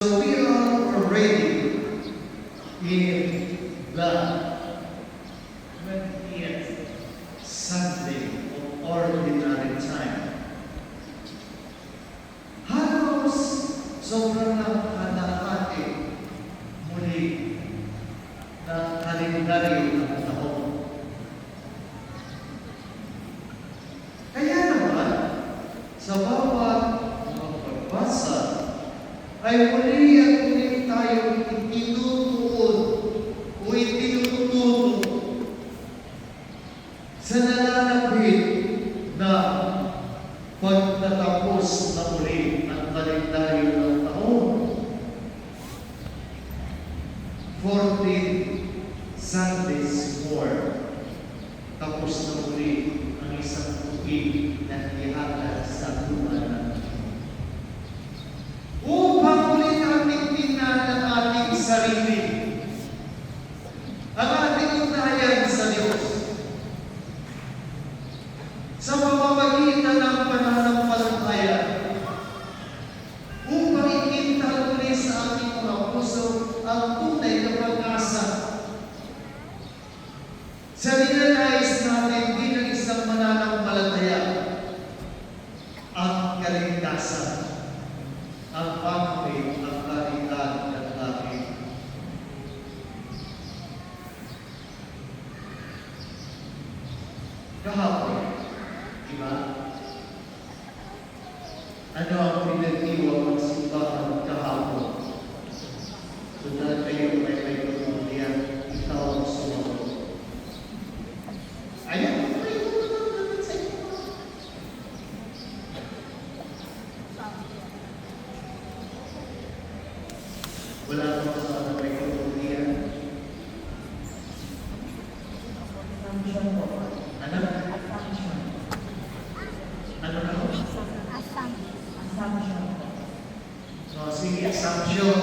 So we are already in the 20th Sunday of Ordinary Time. Halos sobrang nakalahati muli na kalendaryo ng taon. Kaya naman, sa bawat pagbasa, ay muli at muli tayo itinutuon o itinututo sa nalalapit na pagtatapos na muli ang kalendaryo ng taon. 14 Sundays more. Tapos na muli ang isang tubig na ihatag sa lupa natin. Upang muli natin tingnan ang ating sarili, ang ating ugnayan sa Diyos, sa pamamagitan ng pananampalataya, upang ikintal muli sa ating mga puso ang tunay na pag-asa. Sa realize natin bilang isang mananampalataya, ang kaligtasan, ang pagpapit, ang kalidad ng langit. Kahapon, diba? Ano ang pinag-iwang ng simbahan kahapon? So dahil kayo ay may pagmamalian, ikaw ang sumagot. Ayan, wala akong sa may pagmamalian. Ano? Ano na? So, sige, assumption.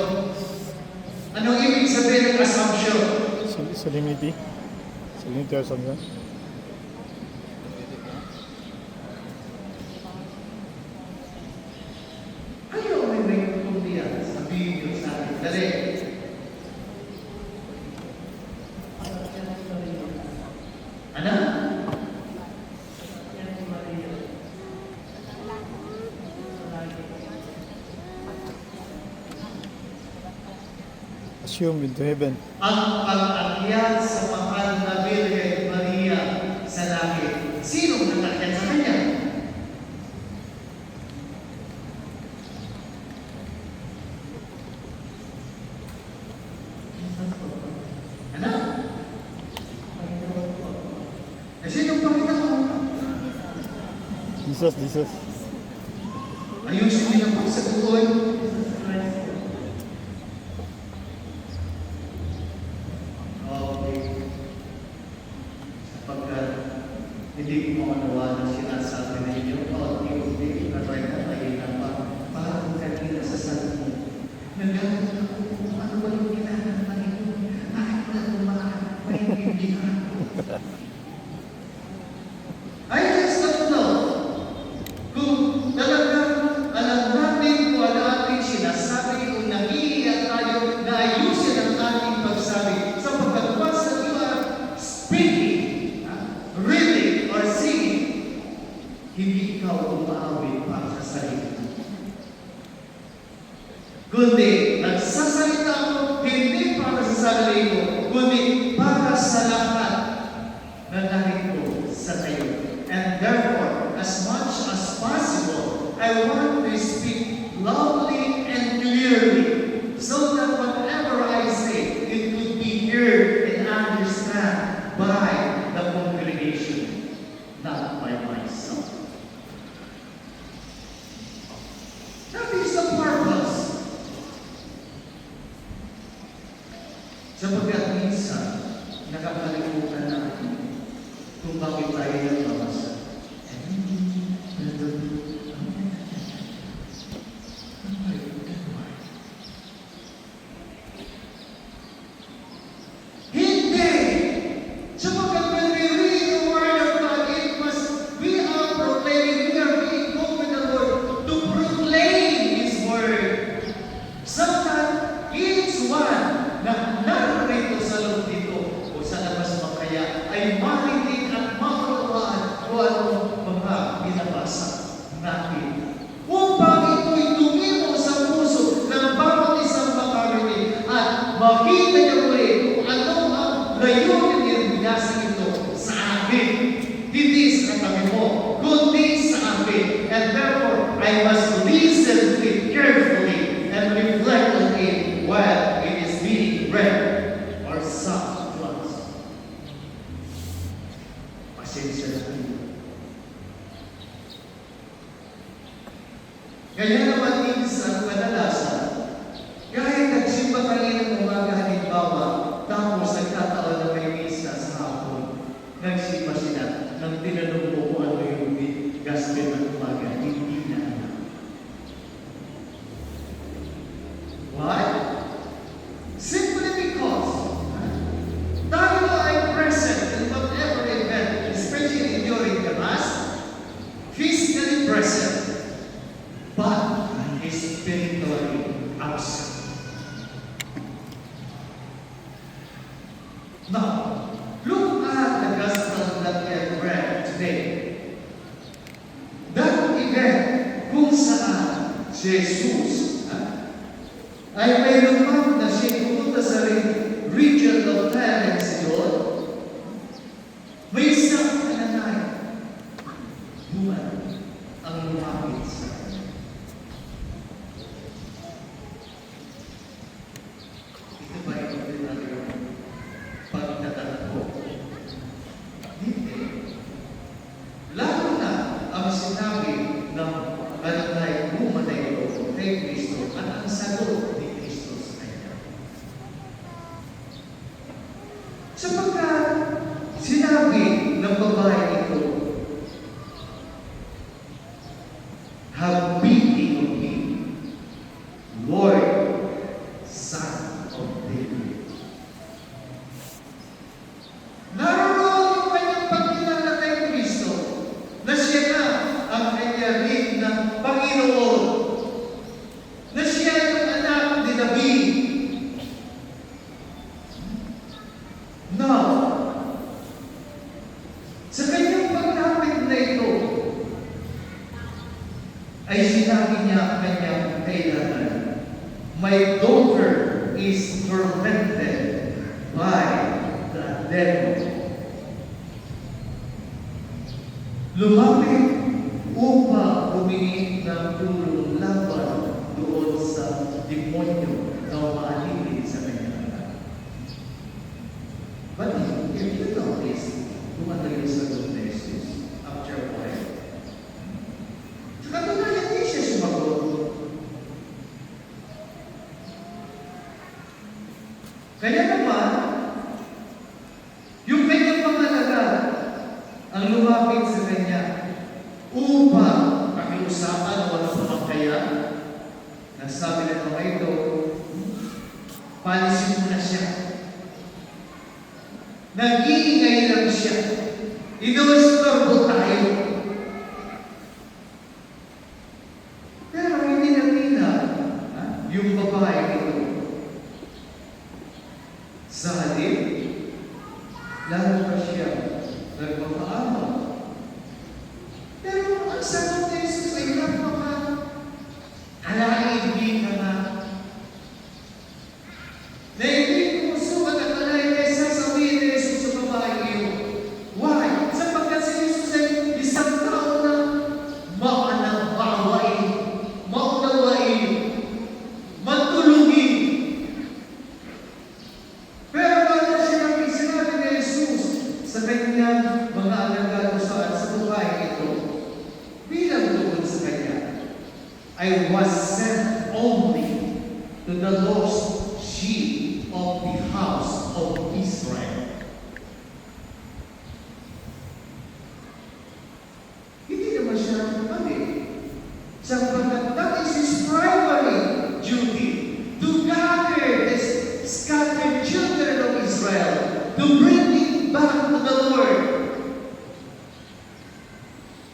Anong ibig sabihin ng assumption? Salinity. Salinity or something. Ayaw may pagmamalian. Sabihin nyo sa akin. Dali. Ano? Assume into heaven. Ang pag-akyat sa mahal na Birhen Maria sa langit. Sino nag-akyat sa kanya? Ano? Sino pakita mo? Jesus. Ayusin niyo po sa buhay. Okay. Sapagkat hindi ko maunawa na sinasabi ninyo, hindi na tayo na pa. Parang kanina sa sabi mo, nagawin ako kung ano ba yung ginagawa ng Panginoon. Bakit wala tumaan? May hindi ka. I just don't know kung talagang alam natin kung ano ating sinasabi, kung nag-iiyak tayo na ayusin ang ating pagsabi. Sapagkat once that you are speaking, reading, or singing, hindi ikaw umaawit para sa sarili. Kundi, nagsasalita ako hindi para sa sarili ko, kundi para sa lahat na narito sa tayo. And therefore, as much as possible, I want to speak loudly and clearly so that whatever I say, it could be heard and understood by the congregation, not by myself. That is the purpose. Sapagkat minsan, nakakalimutan natin kung bakit tayo nagbabasa. Hindi! Sapagkat when we read the Word of God, we are proclaiming, we are being told with the Lord to proclaim His Word. Sometimes makita niya muli kung ano ang layunin ng binasag ito sa akin. Hindi sa katabi mo, kundi sa akin. And therefore, I must listen to it carefully and reflect on it while it is being read or sung to us. Pasensya na kayo. Kaya naman minsan, kadalasan, kahit nagsimba kayo ng umaga, halimbawa, tapos nagkataon na may misa sa hapon, nagsimba sila, nang tinanong mo kung ano yung gospel ng umaga, hindi na alam. Why? Simply because tayo ay present in whatever event, especially during the Mass, physically present, but spiritually absent. Now, look at the gospel that we have read today. That event kung saan si Jesus ay may lumang na siya pumunta sa region of Tyre and Sidon, may isang nanay, buwan ang lumapit sa kanya. Ito ba ito din natin pagtatakbo? Hindi. Lalo na ang sinabi ng nanay buwan na ito kay Kristo at ang sagot ni Kristo sa kanya. Sapagkat sinabi ng babae ito, have pity on me, Lord, Son of David. Naroon yung kanyang pagkilala kay Kristo na siya na ang kanyang rin ng Panginoon, na siya yung anak ni David. Now, sa kanyang paglapit na ito, ay sinabi niya ang kanyang kailangan, my daughter is tormented by the devil. Lumapit upang humingi ng tulong laban doon sa demonyo na umaalipin sa kanyang anak. But if you notice, dumating sa sagot ni Jesus after a while, saka doon hindi siya sumagot. Kaya naman, yung kanyang pangalaga ang lumapit sa kanya upang pakiusapan o ano pa kaya, nagsabi na mga ito, palisin mo na siya. Nag-iingay lang siya. Inuustorbo tayo. Pero hindi nakita yung babae ito. Sa halip, lalo pa siya nagpapaamal. Pero ang sagot ni Jesus ay napaka-alaigin ka na. Na hindi kumusukat ang alay kaysa sabihin ni Jesus sa babae iyo. Why? Sapagkat si Jesus ay isang tao na maunawain, matulungin. Pero bakit sinabi ni Jesus sa kanyang mga alagad sa babae ito, bilang tungkol sa kanya, I was sent only to the lost sheep of the house of Israel. Hindi naman siya mali. Sapagkat that is his primary duty, to gather the scattered children of Israel, to bring it back to the Lord.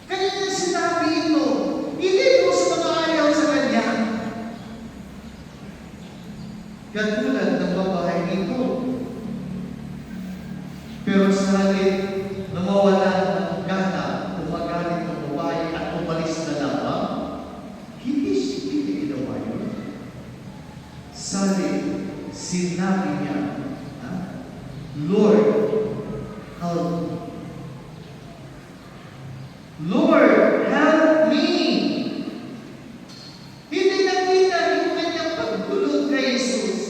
Kaya niya sinabi ito, hindi po sa mga ayaw sa kanya. Katulad ng babae ito. Pero sa halip na mawala ng gana, umagalit ng babae at umalis na lamang, hindi ginawa yun. Sa halip, sinabi niya, Lord, help me. Lord, help me. Hindi nakita yung kanyang pagtulog kay Jesus.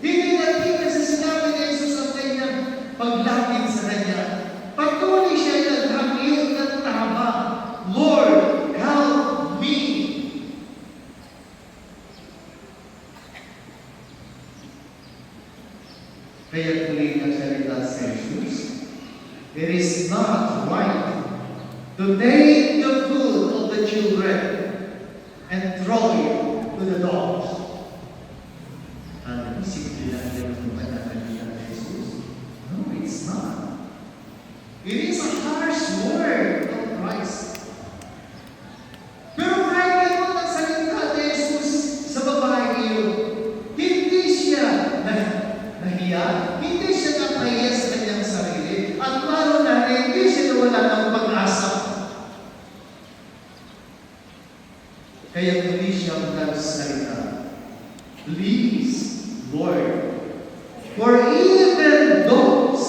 Hindi nakita sa sinabi ni Jesus ang kanyang paglapit sa kanya. Patuloy siya naghangyo ng tama. Lord, help me. Kaya tuloy ng salita sa Jesus, it is not right to take the food of the children and throw it to the dogs. Simple lang yan ang pananalig ng Jesus. No, it's not. It is a harsh word of Christ. Pero kahit gano'n ang salita ni Jesus sa babae iyon, hindi siya nahiya, hindi siya napahiya sa kanyang sarili, at lalo na hindi siya nawala ng pag-asa. Kaya hindi siya magsalita. Please, Lord, for even dogs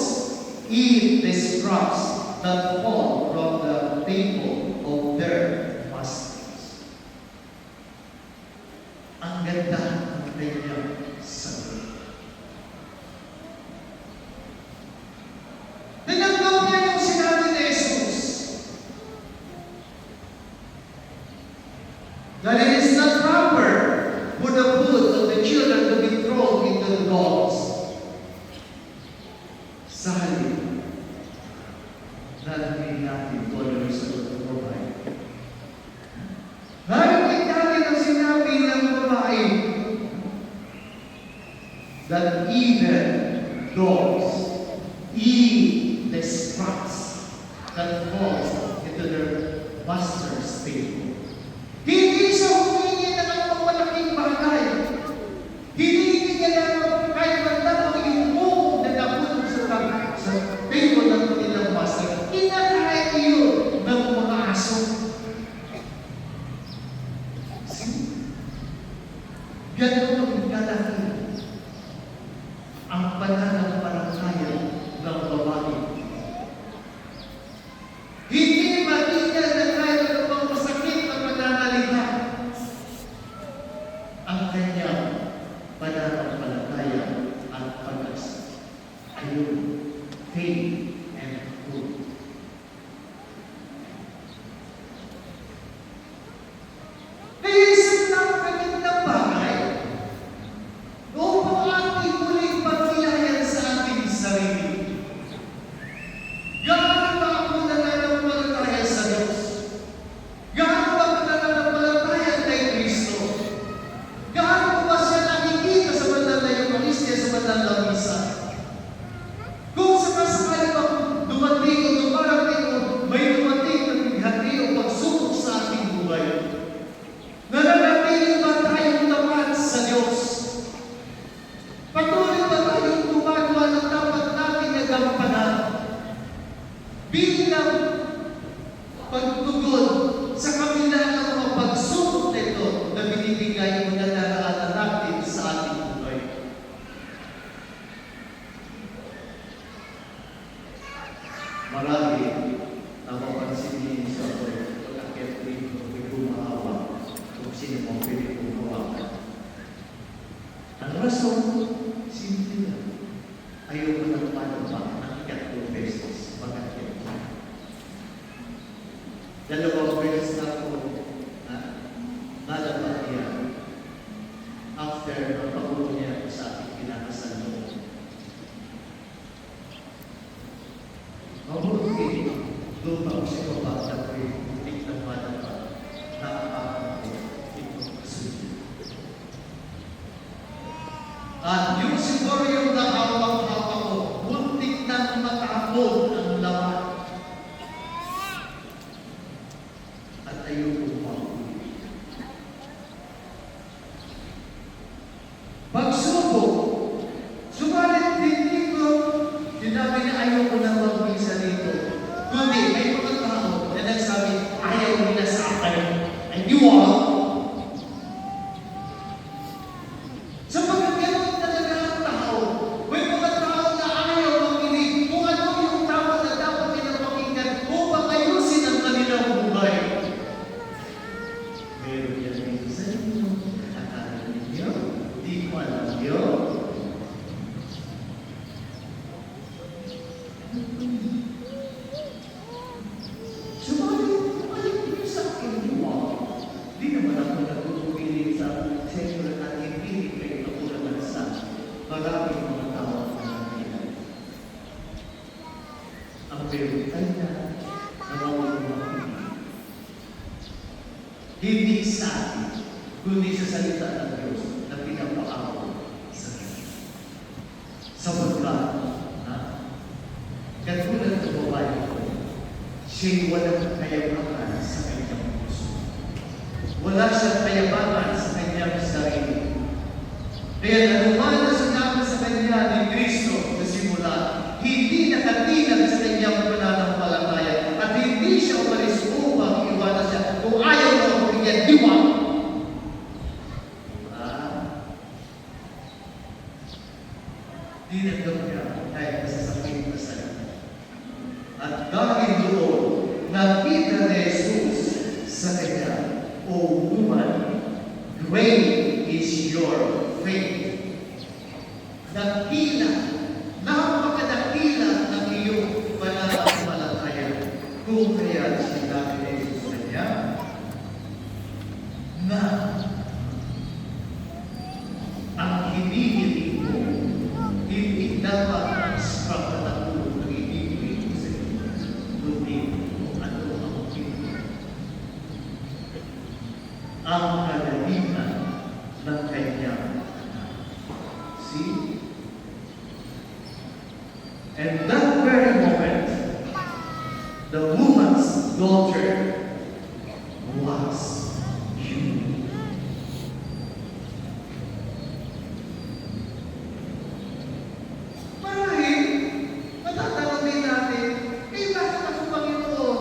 eat the scraps that fall from the table of their masters. Ang ganda ng kanyang sagot. Tinanggap niya yung sinabi ni Jesus that it is not proper for the food of the children to be thrown into the dogs. Sa halip, narinig natin kung ano yung sagot ng babae. Narinig natin ang sinabi ng babae that even dogs eat the scraps that falls into their master's table. Hindi siya humingi ng anong malaking bagay. Hindi niya lang kahit magdamang yung buong na napulog sa table ng kanilang master. Kinakain iyon ng mga aso. Ganun ang kalaki ang pananampalataya ng babae. Hindi makita na kahit anong masakit na pananalita ang kanyang pananampalataya at pag-asa. Ayun, faith and hope. Kaya isang napakagandang bagay upang ating muling pagkilayan sa ating sarili. Gaano ba ako nananampalataya sa Diyos? Gaano ba ako nananampalataya kay Kristo? Gaano ba siya nakikita sa banal na Eucharistia, sa banal na Misa? Kung sakasakali bang dumating o dumarating o may dumating na bighati o pagsubok sa ating buhay, nananatili ba tayong tapat sa Diyos? Patuloy ba tayong gumagawa ng dapat natin na gampanan bilang pagtugon sa kabila ng mga pagsubok nito na binibigay o nadaraanan natin sa ating buhay? Marami ang mapansin niyo sa pag-akyat rito, may gumawa kung sino mo pwede gumawa. Ang rason, simple lang. Ayaw ko ng panaba ng 4 beses mag-akyat. 2 beses na ako nalaba niya after ang pag-ulo niya sa ating pinakasal noon. Mabuti, doon ako sa baba na pwede ng madapa na ako itong kasunod. At yung siguro yung nakawang-hawak ko, muntik nang matapon ang laman. At ayun po pagsubok, subalit hindi ko sinabi na ayaw ko na mag-misa dito. Kundi may mga tao na nagsabi, ayaw nila sa akin. And you are? Sapagkat gano'n talaga ang kundi sa salita ng Diyos na pinapaako sa kanya. Sapagkat, katulad ng babae ko, siya'y walang kayabangan sa kanyang puso. Wala siyang kayabangan sa kanyang sarili. Kaya nanuman na sinabi sa kanya ni Kristo sa simula, hindi nakatinag sa kanyang pananampalataya at hindi siya umalis upang iwanan siya. Kung ayaw mo ang bigyan, diwang. Dinagdag niya dahil masasakit na salita. At dahil doon, nakita ni Jesus sa kanya, O woman, great is your faith. Dakila, napakadakila ng iyong pananampalataya. Kung kaya sinabi ni Jesus sa kanya, na ang hinihiling mo, hindi dapat ang sakit na ulo ng hinihiling mo sa iyo, kundi kung ano ang hinihiling. Ang kalaliman ng kanyang anak. See? And that very moment, the woman's daughter was healed. Marahil, matatanong din natin, bakit ako, Panginoon?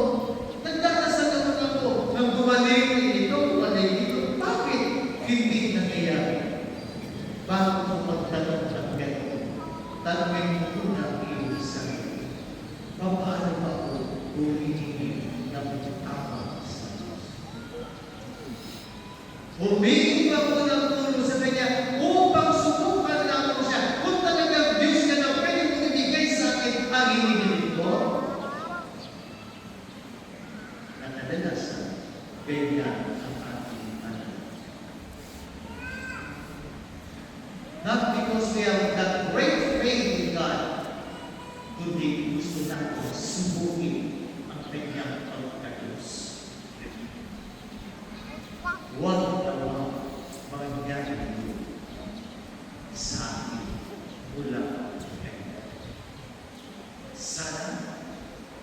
Nagdadasal naman ako nang gumaling ito, gumaling dito. Bakit hindi nangyayari? Bago mo magtanong ng gano'n, tanongin mo muna ang iyong sarili. Paano ba ako humihingi ng tama sa Diyos? Humingi ba ako ng tulong sa Kanya upang subukan lamang siya? Kung talagang Diyos ka na, pwede mong ibigay sa akin ang hinihiling ko? At kadalasan, ganyan ang ating anak. Not because we have that great faith in God, kundi gusto natin subukin ang kanyang pagkakayos. Huwag nawa mangyari sa atin mula kanya. Sana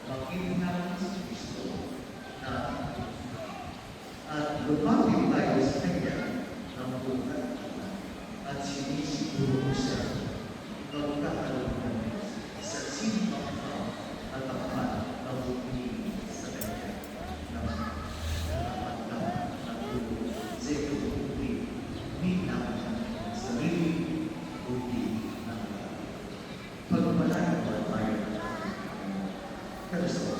makita natin sa Kristo na at lumapit tayo sa kanya ng buhay at sinisiguro siya magkakaroon namin sa sinumang at tapat na bukli sa kanya ng dapat na tulong sa ito bukli hindi naman ang sarili bukli ng pagpalain mo tayo pero sa